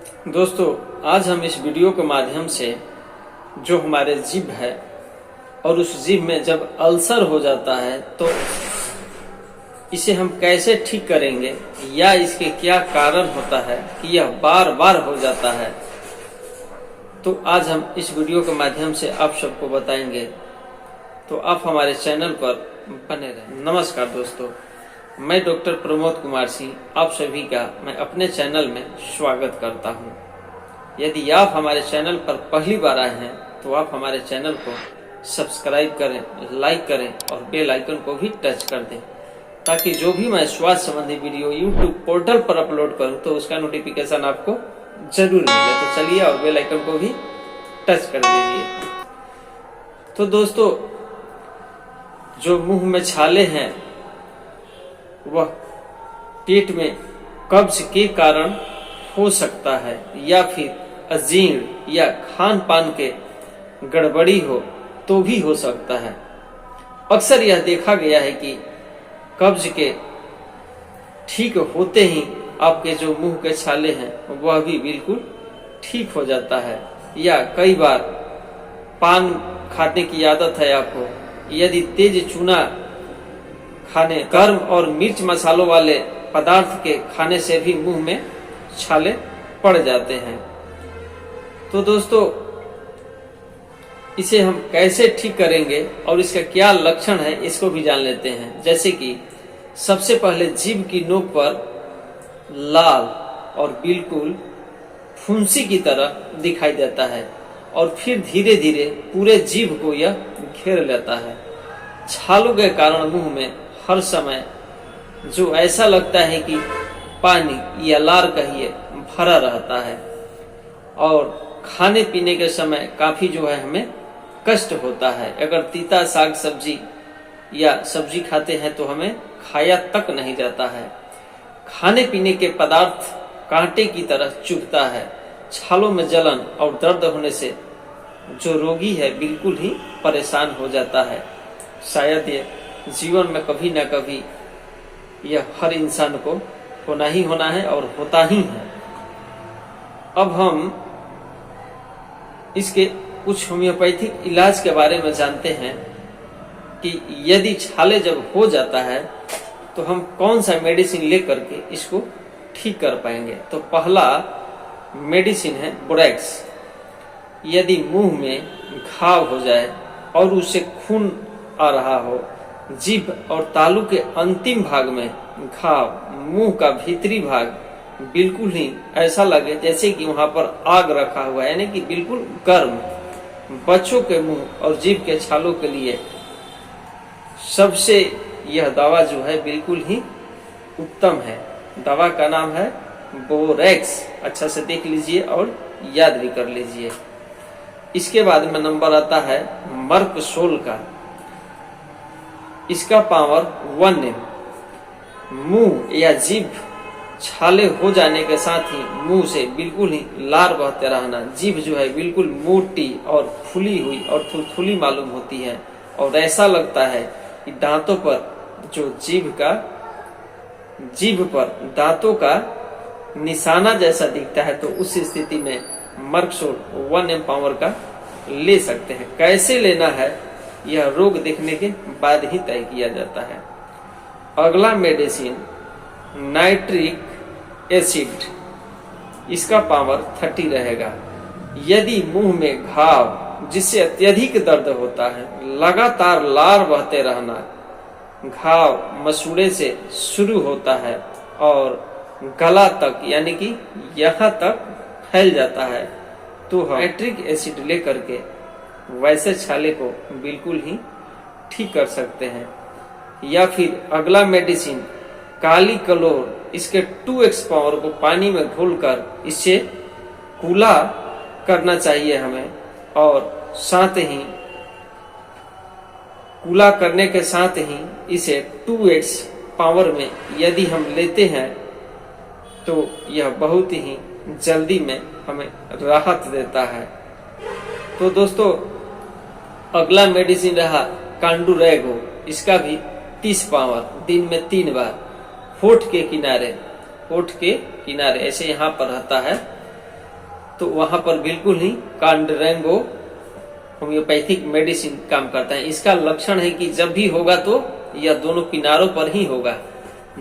दोस्तों, आज हम इस वीडियो के माध्यम से जो हमारे जीभ है और उस जीभ में जब अल्सर हो जाता है तो इसे हम कैसे ठीक करेंगे या इसके क्या कारण होता है कि यह बार बार हो जाता है, तो आज हम इस वीडियो के माध्यम से आप सबको बताएंगे। तो आप हमारे चैनल पर बने रहें। नमस्कार दोस्तों, मैं डॉक्टर प्रमोद कुमार सिंह आप सभी का मैं अपने चैनल में स्वागत करता हूं। यदि आप हमारे चैनल पर पहली बार आए हैं तो आप हमारे चैनल को सब्सक्राइब करें, लाइक करें और बेल आइकन को भी टच कर दें, ताकि जो भी मैं स्वास्थ्य संबंधी वीडियो यूट्यूब पोर्टल पर अपलोड करूं तो उसका नोटिफिकेशन आपको जरूर मिले। तो चलिए और बेल आइकन को भी टच कर दीजिए। तो दोस्तों, जो मुंह में छाले हैं वह पेट में कब्ज के कारण हो सकता है या फिर अजीर्ण या खान पान के गड़बड़ी हो तो भी हो सकता है। अक्सर यह देखा गया है कि कब्ज के ठीक होते ही आपके जो मुंह के छाले हैं वह भी बिल्कुल ठीक हो जाता है। या कई बार पान खाने की आदत है आपको, यदि तेज चूना खाने, गर्म और मिर्च मसालों वाले पदार्थ के खाने से भी मुंह में छाले पड़ जाते हैं। तो दोस्तों, इसे हम कैसे ठीक करेंगे और इसका क्या लक्षण है इसको भी जान लेते हैं। जैसे कि सबसे पहले जीभ की नोक पर लाल और बिल्कुल फुंसी की तरह दिखाई देता है और फिर धीरे धीरे पूरे जीभ को यह घेर लेता है। छालों के कारण मुंह में हर समय जो ऐसा लगता है कि पानी या लार कहिए भरा रहता है और खाने पीने के समय काफी जो है हमें कष्ट होता है। अगर तीता साग सब्जी या सब्जी खाते हैं तो हमें खाया तक नहीं जाता है। खाने पीने के पदार्थ कांटे की तरह चुभता है। छालों में जलन और दर्द होने से जो रोगी है बिल्कुल ही परेशान हो जाता है। शायद ये जीवन में कभी न कभी यह हर इंसान को होना ही होना है और होता ही है। अब हम इसके कुछ होम्योपैथिक इलाज के बारे में जानते हैं कि यदि छाले जब हो जाता है तो हम कौन सा मेडिसिन लेकर के इसको ठीक कर पाएंगे। तो पहला मेडिसिन है बोरैक्स। यदि मुंह में घाव हो जाए और उससे खून आ रहा हो, जीभ और तालू के अंतिम भाग में घाव, मुंह का भीतरी भाग बिल्कुल ही ऐसा लगे जैसे कि वहां पर आग रखा हुआ है, यानी कि बिल्कुल गर्म, बच्चों के मुंह और जीभ के छालों के लिए सबसे यह दवा जो है बिल्कुल ही उत्तम है। दवा का नाम है बोरैक्स। अच्छा से देख लीजिए और याद भी कर लीजिए। इसके बाद में नंबर आता है मर्कसोल का। इसका पावर 1 है। मुंह या जीभ छाले हो जाने के साथ ही मुंह से बिल्कुल ही लार बहते रहना, जीभ जो है बिल्कुल मोटी और फूली हुई और थुलथुली मालूम होती है और ऐसा लगता है कि दांतों पर जो जीभ पर दांतों का निशाना जैसा दिखता है। तो उस स्थिति में मर्कसोल 1 पावर का ले सकते हैं। कैसे लेना है यह रोग देखने के बाद ही तय किया जाता है। अगला मेडिसिन नाइट्रिक एसिड। इसका पावर 30 रहेगा। यदि मुंह में घाव जिससे अत्यधिक दर्द होता है, लगातार लार बहते रहना, घाव मसूड़े से शुरू होता है और गला तक यानी कि यहाँ तक फैल जाता है, तो हम नाइट्रिक एसिड लेकर के वैसे छाले को बिल्कुल ही ठीक कर सकते हैं। या फिर अगला मेडिसिन काली कलोर। इसके 2x पावर को पानी में घोलकर इससे कूला करना चाहिए हमें, और साथ ही कूला करने के साथ ही इसे 2x पावर में यदि हम लेते हैं तो यह बहुत ही जल्दी में हमें राहत देता है। तो दोस्तों, अगला मेडिसिन रहा कांडुरैगो। इसका भी 30 पावर, दिन में 3 बार होठ के किनारे ऐसे यहाँ पर रहता है तो वहां पर बिल्कुल ही कांडरेंगो होम्योपैथिक मेडिसिन काम करता है। इसका लक्षण है कि जब भी होगा तो यह दोनों किनारों पर ही होगा,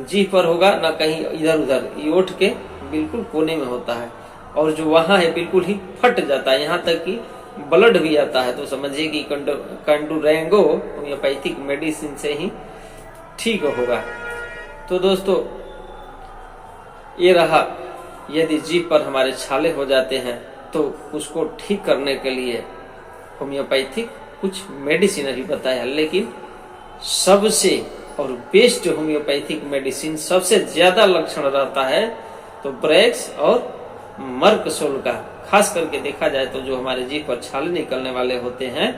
जीभ पर होगा ना कहीं इधर उधर, ये ओठ के बिल्कुल कोने में होता है और जो वहां है बिल्कुल ही फट जाता है, यहाँ तक कि ब्लड भी आता है। तो समझिए कि कांडरेंगो होम्योपैथिक मेडिसिन से ही ठीक होगा। तो दोस्तों ये रहा, यदि जीभ पर हमारे छाले हो जाते हैं तो उसको ठीक करने के लिए होम्योपैथिक कुछ मेडिसिन अभी बताया, लेकिन सबसे और बेस्ट होम्योपैथिक मेडिसिन सबसे ज्यादा लक्षण रहता है तो ब्रैक्स और मर्कसोल का। खास करके देखा जाए तो जो हमारे जीभ पर छाले निकलने वाले होते हैं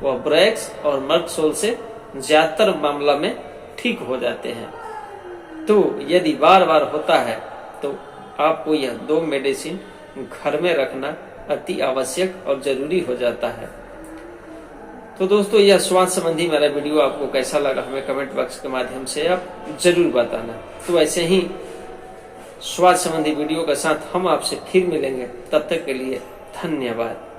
वह ब्रैक्स और मर्कसोल से ज्यादातर मामला में ठीक हो जाते हैं। तो यदि बार बार होता है तो आपको यह 2 मेडिसिन घर में रखना अति आवश्यक और जरूरी हो जाता है। तो दोस्तों यह स्वास्थ्य संबंधी मेरा वीडियो आपको कैसा लगा हमें कमेंट बॉक्स के माध्यम से आप जरूर बताना। तो ऐसे ही स्वास्थ्य संबंधी वीडियो के साथ हम आपसे फिर मिलेंगे, तब तक के लिए धन्यवाद।